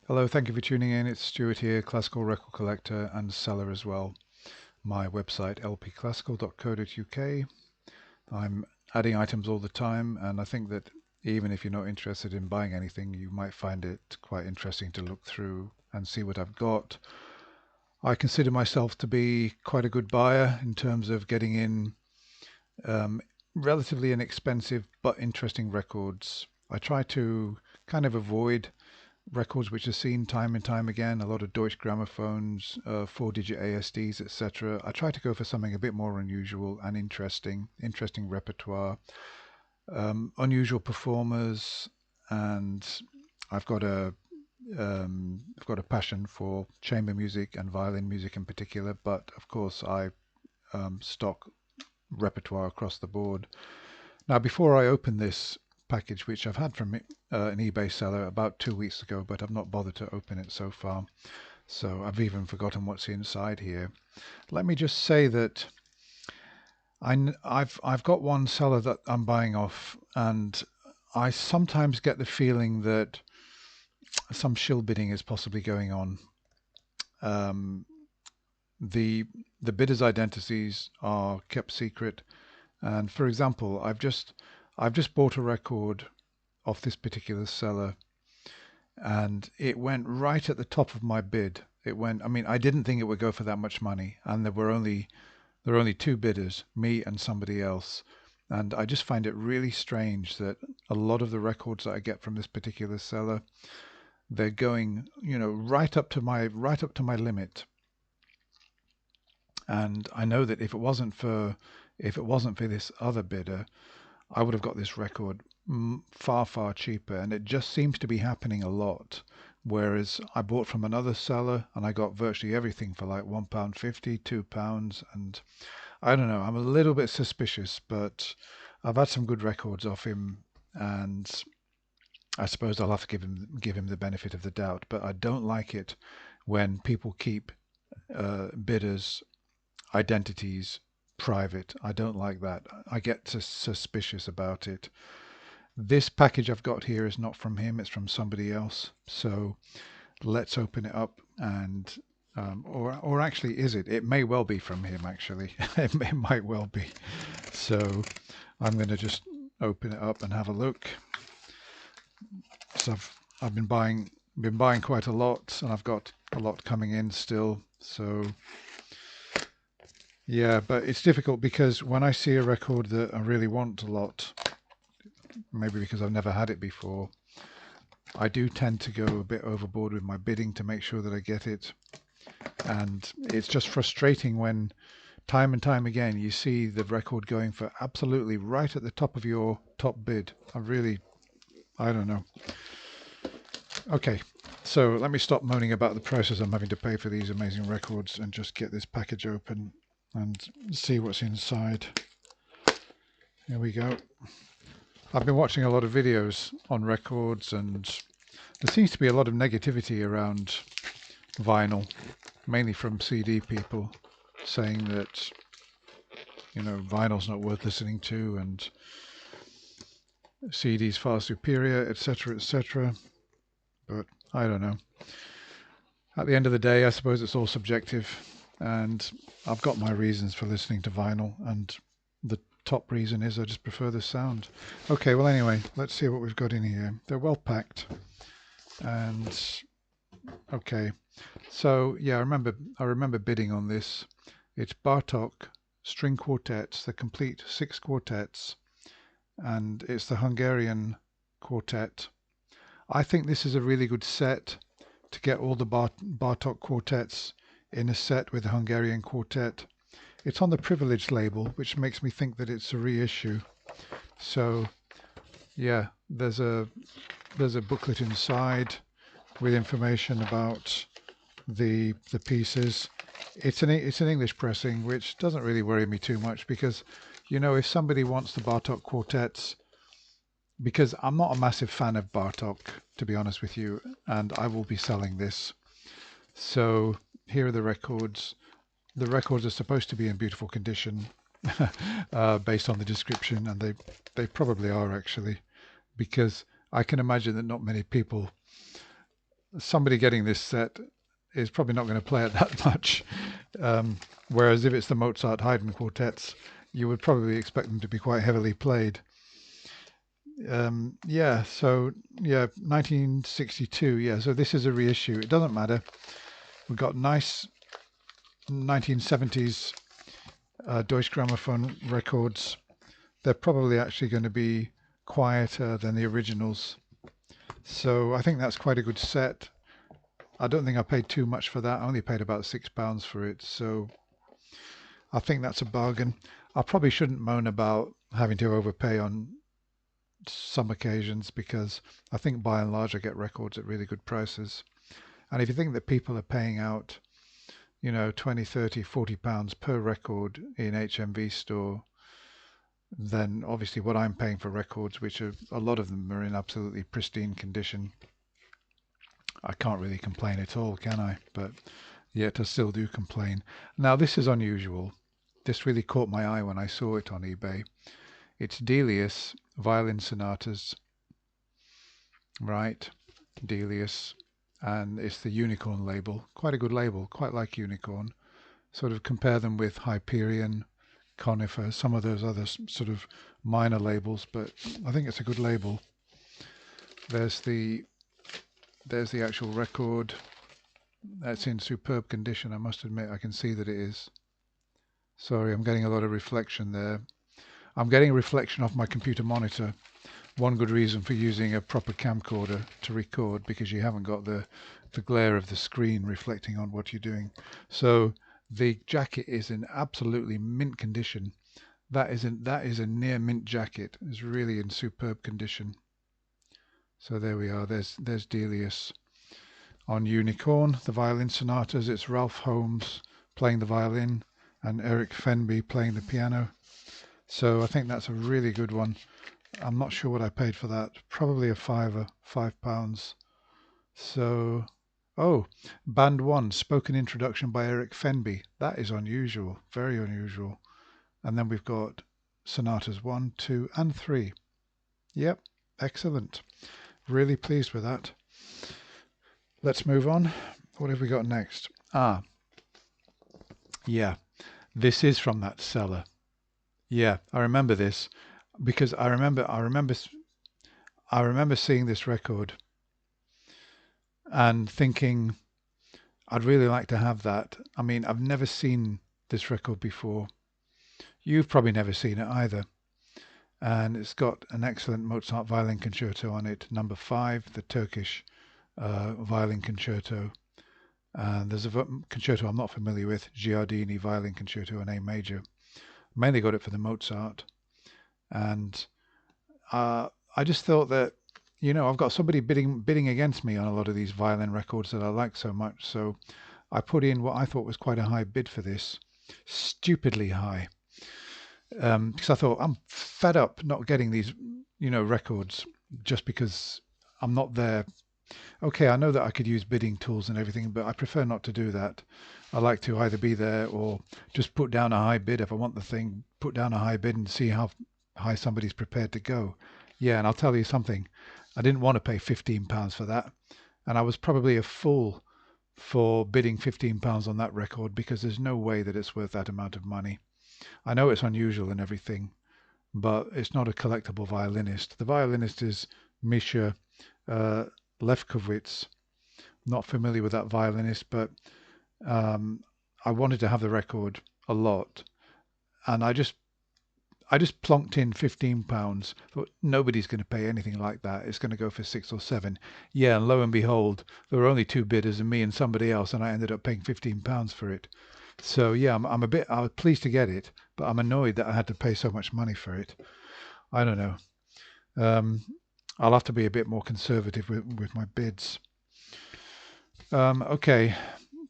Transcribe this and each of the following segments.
Hello, thank you for tuning in. It's Stuart here, classical record collector and seller as well. My website lpclassical.co.uk. I'm adding items all the time, and I think that even if you're not interested in buying anything, you might find it quite interesting to look through and see what I've got. I consider myself to be quite a good buyer in terms of getting in um, relatively inexpensive but interesting records. I try to kind of avoid records which are seen time and time again, a lot of Deutsche gramophones, 4-digit ASDs, etc. I try to go for something a bit more unusual and interesting repertoire, unusual performers, and I've got a I've got a passion for chamber music and violin music in particular, but of course I stock repertoire across the board. Now, before I open this package, which I've had from an eBay seller about 2 weeks ago, but I've not bothered to open it so far, so I've even forgotten what's inside here. Let me just say that I've got one seller that I'm buying off, and I sometimes get the feeling that some shill bidding is possibly going on. Um, the the bidders' identities are kept secret, and for example, I've just bought a record off this particular seller, and it went right at the top of my bid. It went, I mean, I didn't think it would go for that much money, and there were only two bidders, me and somebody else. And I just find it really strange that a lot of the records that I get from this particular seller, they're going, right up to my limit. And I know that if it wasn't for this other bidder, I would have got this record far, far cheaper. And it just seems to be happening a lot. Whereas I bought from another seller and I got virtually everything for like £1.50, £2. And I don't know, I'm a little bit suspicious, but I've had some good records off him. And I suppose I'll have to give him the benefit of the doubt. But I don't like it when people keep bidders' identities private. I don't like that. I get suspicious about it. This package I've got here is not from him, it's from somebody else. So let's open it up and or actually is it? It may well be from him actually. It might well be. So I'm going to just open it up and have a look. So I've been buying quite a lot, and I've got a lot coming in still. So yeah, but it's difficult because when I see a record that I really want a lot, maybe because I've never had it before, I do tend to go a bit overboard with my bidding to make sure that I get it. And it's just frustrating when time and time again you see the record going for absolutely right at the top of your top bid. I don't know. Okay, so let me stop moaning about the prices I'm having to pay for these amazing records and just get this package open and see what's inside. Here we go. I've been watching a lot of videos on records, and there seems to be a lot of negativity around vinyl, mainly from CD people, saying that vinyl's not worth listening to and CD's far superior, etc., etc. But I don't know. At the end of the day, I suppose it's all subjective, and I've got my reasons for listening to vinyl, and the top reason is I just prefer the sound. Okay, well anyway, let's see what we've got in here. They're well packed, and okay. So yeah, I remember bidding on this. It's Bartók string quartets, the complete 6 quartets, and it's the Hungarian quartet. I think this is a really good set to get all the Bartók quartets in a set with the Hungarian quartet. It's on the privileged label, which makes me think that it's a reissue. So yeah, there's a booklet inside with information about the pieces. It's an English pressing, which doesn't really worry me too much because, if somebody wants the Bartók quartets, because I'm not a massive fan of Bartók, to be honest with you, and I will be selling this. So here are the records. The records are supposed to be in beautiful condition, based on the description, and they probably are actually, because I can imagine that not many people somebody getting this set is probably not going to play it that much. Whereas if it's the Mozart Haydn quartets, you would probably expect them to be quite heavily played. Yeah, so yeah, 1962. Yeah, so this is a reissue. It doesn't matter. We've got nice 1970s Deutsche Grammophon records. They're probably actually going to be quieter than the originals. So I think that's quite a good set. I don't think I paid too much for that. I only paid about £6 for it. So I think that's a bargain. I probably shouldn't moan about having to overpay on some occasions, because I think by and large I get records at really good prices. And if you think that people are paying out, 20, 30, £40 per record in HMV store, then obviously what I'm paying for records, which are a lot of them are in absolutely pristine condition, I can't really complain at all, can I? But yet I still do complain. Now this is unusual. This really caught my eye when I saw it on eBay. It's Delius violin sonatas, right? Delius, and it's the Unicorn label. Quite a good label, quite like Unicorn. Sort of compare them with Hyperion, Conifer, some of those other sort of minor labels, but I think it's a good label. There's the actual record. That's in superb condition, I must admit. I can see that it is. Sorry, I'm getting a lot of reflection there. I'm getting a reflection off my computer monitor. One good reason for using a proper camcorder to record, because you haven't got the glare of the screen reflecting on what you're doing. So the jacket is in absolutely mint condition. That is a near mint jacket. It's really in superb condition. So there we are. There's Delius on Unicorn, the violin sonatas. It's Ralph Holmes playing the violin and Eric Fenby playing the piano. So I think that's a really good one. I'm not sure what I paid for that. Probably a fiver, £5. So, oh, Band 1, spoken introduction by Eric Fenby. That is unusual, very unusual. And then we've got sonatas 1, 2, and 3. Yep, excellent. Really pleased with that. Let's move on. What have we got next? Yeah, this is from that cellar. Yeah, I remember this because I remember seeing this record and thinking I'd really like to have that. I mean, I've never seen this record before. You've probably never seen it either. And it's got an excellent Mozart violin concerto on it, number 5, the Turkish violin concerto. And there's a concerto I'm not familiar with, Giardini violin concerto in A major. Mainly got it for the Mozart. And I just thought that, I've got somebody bidding against me on a lot of these violin records that I like so much. So I put in what I thought was quite a high bid for this, stupidly high. Because I thought I'm fed up not getting these, records just because I'm not there. Okay, I know that I could use bidding tools and everything, but I prefer not to do that. I like to either be there or just put down a high bid. If I want the thing, put down a high bid and see how high somebody's prepared to go. Yeah, and I'll tell you something. I didn't want to pay £15 for that. And I was probably a fool for bidding £15 on that record, because there's no way that it's worth that amount of money. I know it's unusual and everything, but it's not a collectible violinist. The violinist is Misha Lefkowitz. Not familiar with that violinist, but I wanted to have the record a lot, and I just plonked in £15. Thought nobody's going to pay anything like that. It's going to go for 6 or 7. Yeah, and lo and behold, there were only 2 bidders, and me and somebody else, and I ended up paying £15 for it. So yeah, I was pleased to get it, but I'm annoyed that I had to pay so much money for it. I don't know. I'll have to be a bit more conservative with my bids. Okay,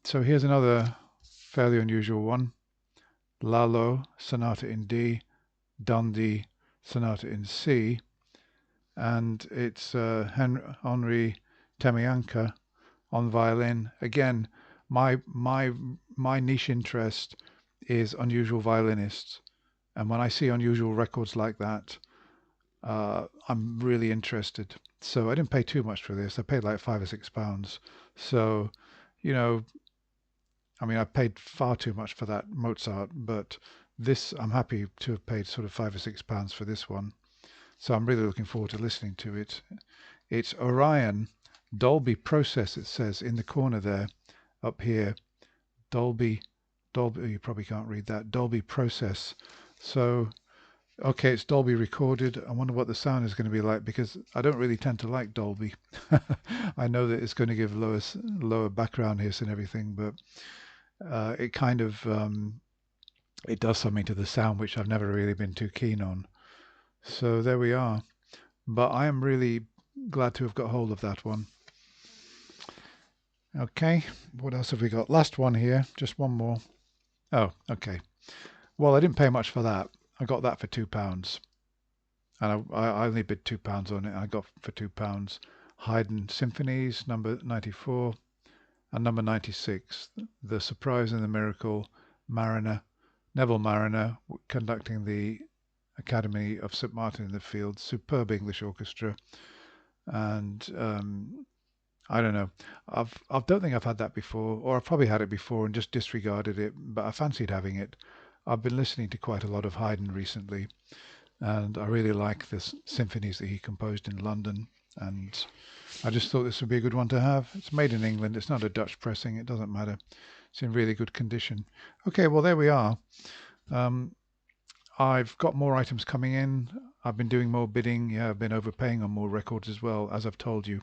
so here's another fairly unusual one. Lalo, Sonata in D, Dundee, Sonata in C, and it's Henry Temianka on violin. Again, my niche interest is unusual violinists, and when I see unusual records like that, I'm really interested. So I didn't pay too much for this. I paid like £5 or £6. So, you know, I mean, I paid far too much for that Mozart, but this, I'm happy to have paid sort of £5 or £6 for this one. So I'm really looking forward to listening to it. It's Orion Dolby Process, it says in the corner there, up here. Dolby, Dolby, you probably can't read that. Dolby Process. So, okay, it's Dolby recorded. I wonder what the sound is going to be like because I don't really tend to like Dolby. I know that it's going to give lower background hiss and everything, but it kind of it does something to the sound which I've never really been too keen on. So there we are. But I am really glad to have got hold of that one. Okay, what else have we got? Last one here, just one more. Oh, okay. Well, I didn't pay much for that. I got that for £2. And I only bid £2 on it. I got for £2 Haydn Symphonies, number 94, and number 96, The Surprise and the Miracle, Mariner, Neville Mariner, conducting the Academy of St Martin in the Fields, superb English orchestra. And I don't know. I don't think I've had that before, or I've probably had it before and just disregarded it, but I fancied having it. I've been listening to quite a lot of Haydn recently, and I really like the symphonies that he composed in London, and I just thought this would be a good one to have. It's made in England. It's not a Dutch pressing. It doesn't matter. It's in really good condition. Okay, well, there we are. I've got more items coming in. I've been doing more bidding. Yeah, I've been overpaying on more records as well, as I've told you.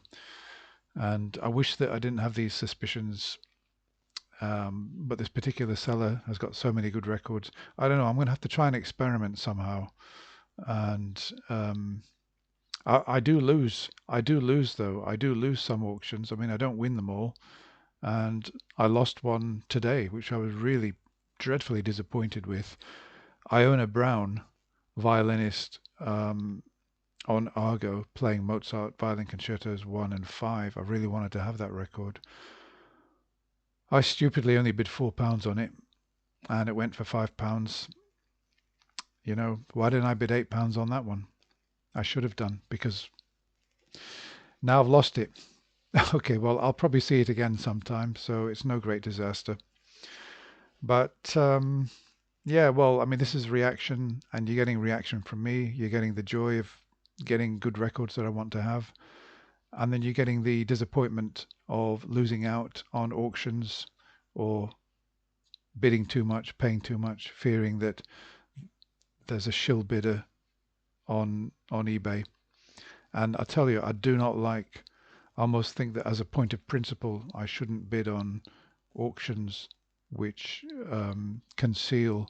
And I wish that I didn't have these suspicions. But this particular seller has got so many good records. I don't know. I'm going to have to try and experiment somehow. And I do lose. I do lose, though. I do lose some auctions. I mean, I don't win them all. And I lost one today, which I was really dreadfully disappointed with. Iona Brown, violinist, on Argo, playing Mozart Violin Concertos 1 and 5. I really wanted to have that record. I stupidly only bid £4 on it, and it went for £5. You know, why didn't I bid £8 on that one? I should have done, because now I've lost it. Okay, well, I'll probably see it again sometime, so it's no great disaster. But yeah, well, I mean, this is reaction, and you're getting reaction from me. You're getting the joy of getting good records that I want to have. And then you're getting the disappointment of losing out on auctions or bidding too much, paying too much, fearing that there's a shill bidder on eBay. And I tell you, I do not like, I almost think that as a point of principle, I shouldn't bid on auctions which conceal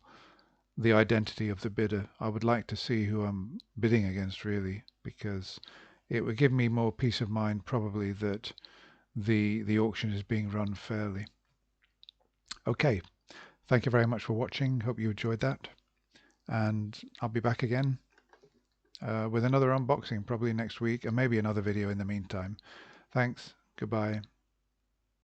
the identity of the bidder. I would like to see who I'm bidding against, really, because it would give me more peace of mind probably that the auction is being run fairly. Okay, thank you very much for watching. Hope you enjoyed that, and I'll be back again with another unboxing probably next week, and maybe another video in the meantime. Thanks. Goodbye.